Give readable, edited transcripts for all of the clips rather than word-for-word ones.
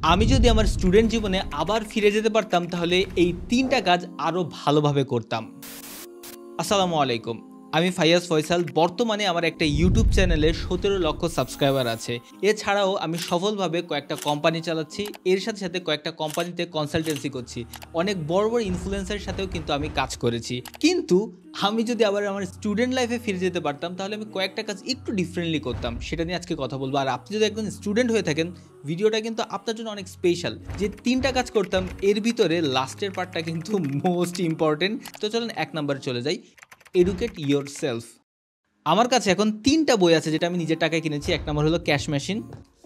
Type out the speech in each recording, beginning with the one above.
আমি যদি আমার স্টুডেন্ট জীবনে আবার ফিরে যেতে পারতাম তাহলে এই ৩টা কাজ আরও ভালোভাবে করতাম। আসসালামু আলাইকুম। আমি ফাইয়াজ ফয়সাল। বর্তমানে আমার একটা ইউটিউব চ্যানেলে ১৭ লক্ষ সাবস্ক্রাইবার আছে। এছাড়াও আমি সফলভাবে কয়েকটা কোম্পানি চালাচ্ছি। এর সাথে সাথে কয়েকটা কোম্পানিতে কনসালটেন্সি করছি। অনেক বড় বড় ইনফ্লুয়েন্সারের সাথেও কিন্তু আমি কাজ করেছি। কিন্তু আমি যদি আবার আমার স্টুডেন্ট লাইফে ফিরে যেতে পারতাম তাহলে আমি কয়েকটা কাজ একটু ডিফারেন্টলি করতাম। সেটা নিয়ে আজকে কথা বলবো। আর আপনি যদি একজন স্টুডেন্ট হয়ে থাকেন, ভিডিওটা কিন্তু আপনার জন্য অনেক স্পেশাল। যে ৩টা কাজ করতাম এর ভিতরে লাস্টের পার্টটা কিন্তু মোস্ট ইম্পর্টেন্ট। তো চলুন ১ নম্বরে চলে যাই। Educate yourself. আমার কাছে এখন ৩টা বই আছে যেটা আমি নিজের টাকায় কিনেছি। ১ নম্বর হলো ক্যাশ মেশিন,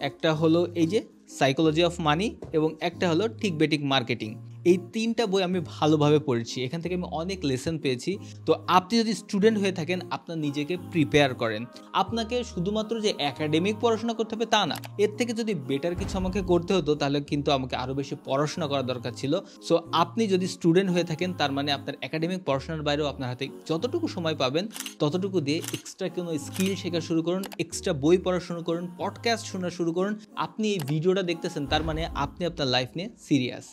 একটা হলো এই যে সাইকোলজি অফ মানি এবং একটা হলো ঠিক বেটিক মার্কেটিং। এই ৩টা বই আমি ভালোভাবে পড়েছি। এখান থেকে আমি অনেক লেসন পেয়েছি। তো আপনি যদি স্টুডেন্ট হয়ে থাকেন, আপনার নিজেকে প্রিপেয়ার করেন। আপনাকে শুধুমাত্র যে একাডেমিক পড়াশোনা করতে হবে তা না, এর থেকে যদি বেটার কিছু আমাকে করতে হতো তাহলে কিন্তু আমাকে আরও বেশি পড়াশোনা করার দরকার ছিল। সো আপনি যদি স্টুডেন্ট হয়ে থাকেন তার মানে আপনার একাডেমিক পড়াশোনার বাইরেও আপনার হাতে যতটুকু সময় পাবেন ততটুকু দিয়ে এক্সট্রা কোনো স্কিল শেখা শুরু করুন, এক্সট্রা বই পড়া শুরু করুন, পডকাস্ট শোনা শুরু করুন। আপনি এই ভিডিওটা দেখতেছেন তার মানে আপনি আপনার লাইফ নিয়ে serious.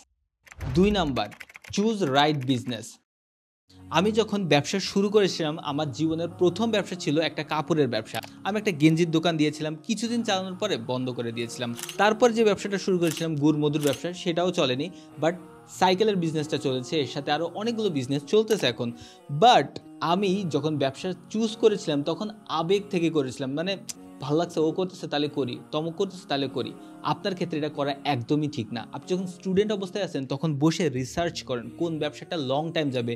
২ number, choose right business. আমি যখন ব্যবসা শুরু করেছিলাম, আমার জীবনের প্রথম ব্যবসা ছিল একটা কাপড়ের ব্যবসা। আমি একটা গেঞ্জির দোকান দিয়েছিলাম, কিছুদিন চালানোর পরে বন্ধ করে দিয়েছিলাম। তারপর যে ব্যবসাটা শুরু করেছিলাম গুড় মধুর ব্যবসা, সেটাও চলেনি। বাট সাইকেলের বিজনেসটা চলেছে, এর সাথে আরও অনেকগুলো বিজনেস চলতেছে এখন। বাট আমি যখন ব্যবসা চুজ করেছিলাম তখন আবেগ থেকে করেছিলাম। মানে ভালো লাগছে, ও করতেছে তাহলে করি, তমক করতেছে তাহলে করি। আপনার ক্ষেত্রে এটা করা একদমই ঠিক না। আপনি যখন স্টুডেন্ট অবস্থায় আছেন তখন বসে রিসার্চ করেন কোন ব্যবসাটা লং টাইম যাবে।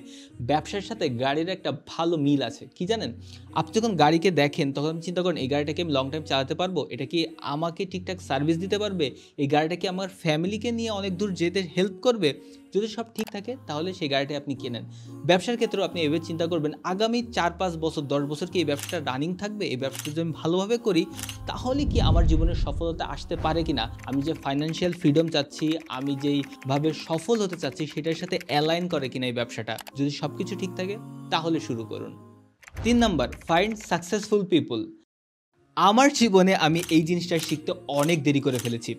ব্যবসার সাথে গাড়ির একটা ভালো মিল আছে, কি জানেন? আপনি যখন গাড়িকে দেখেন তখন চিন্তা করেন এই গাড়িটাকে আমি লং টাইম চালাতে পারবো, এটা কি আমাকে ঠিকঠাক সার্ভিস দিতে পারবে, এই গাড়িটা কি আমার ফ্যামিলিকে নিয়ে অনেক দূর যেতে হেল্প করবে। যদি সব ঠিক থাকে তাহলে সেই গাড়িটা আপনি কেনেন। ব্যবসার ক্ষেত্রেও আপনি এভাবে চিন্তা করবেন আগামী ৪-৫ বছর ১০ বছর কি এই ব্যবসাটা রানিং থাকবে, এই ব্যবসাটা যদি আমি ভালোভাবে করি তাহলে কি আমার জীবনের সফলতা আসতে পারে কিনা, আমি যে ফাইন্যান্সিয়াল ফ্রিডম চাচ্ছি, আমি যেইভাবে সফল হতে চাচ্ছি সেটার সাথে অ্যালাইন করে কিনা এই ব্যবসাটা। যদি সব কিছু ঠিক থাকে তাহলে শুরু করুন। ৩ নাম্বার, ফাইন্ড সাকসেসফুল পিপল। আমার জীবনে আমি এই জিনিসটা শিখতে অনেক দেরি করে ফেলেছি।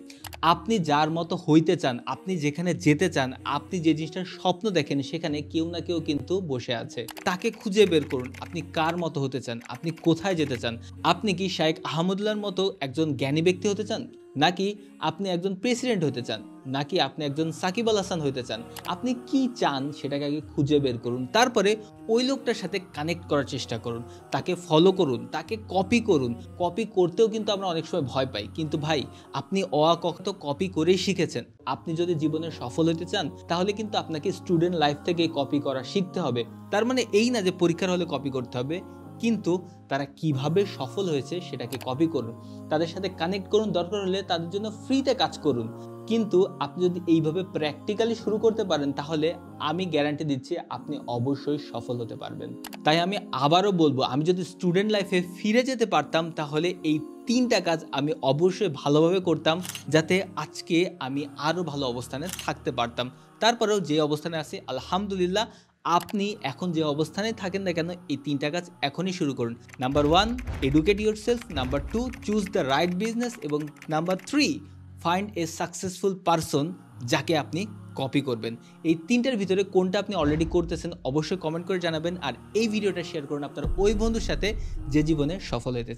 আপনি যার মতো হইতে চান, আপনি যেখানে যেতে চান, আপনি যে জিনিসটার স্বপ্ন দেখেন সেখানে কেউ না কেউ কিন্তু বসে আছে। তাকে খুঁজে বের করুন। আপনি কার মতো হতে চান, আপনি কোথায় যেতে চান। আপনি কি শাইখ আহমদুল্লাহর মতো একজন জ্ঞানী ব্যক্তি হতে চান, নাকি আপনি একজন প্রেসিডেন্ট হতে চান, নাকি আপনি একজন সাকিব আল হাসান হতে চান? আপনি কি চান সেটাকে আগে খুঁজে বের করুন। তারপরে ওই লোকটার সাথে কানেক্ট করার চেষ্টা করুন, তাকে ফলো করুন, তাকে কপি করুন। কপি করতেও কিন্তু আমরা অনেক সময় ভয় পাই, কিন্তু ভাই আপনি অ আ ক খ তো কপি করেই শিখেছেন। আপনি যদি জীবনে সফল হতে চান তাহলে কিন্তু আপনাকে স্টুডেন্ট লাইফ থেকে কপি করা শিখতে হবে। তার মানে এই না যে পরীক্ষার হলে কপি করতে হবে, কিন্তু তারা কিভাবে সফল হয়েছে সেটাকে কপি করুন, তাদের সাথে কানেক্ট করুন, দরকার হলে তাদের জন্য ফ্রিতে কাজ করুন। কিন্তু আপনি যদি এইভাবে প্র্যাকটিক্যালি শুরু করতে পারেন তাহলে আমি গ্যারান্টি দিচ্ছি আপনি অবশ্যই সফল হতে পারবেন। তাই আমি আবারও বলবো, আমি যদি স্টুডেন্ট লাইফে ফিরে যেতে পারতাম তাহলে এই ৩টা কাজ আমি অবশ্যই ভালোভাবে করতাম, যাতে আজকে আমি আরও ভালো অবস্থানে থাকতে পারতাম। তারপরেও যে অবস্থানে আছি আলহামদুলিল্লাহ। আপনি এখন যে অবস্থানে থাকেন না কেন এই ৩টা কাজ এখনই শুরু করুন। Number 1, educate yourself. Number 2, choose the right business. এবং number 3, find a successful person যাকে আপনি কপি করবেন। এই ৩টার ভিতরে কোনটা আপনি অলরেডি করতেছেন অবশ্যই কমেন্ট করে জানাবেন। আর এই ভিডিওটা শেয়ার করুন আপনার ওই বন্ধুর সাথে যে জীবনে সফল হতে চায়।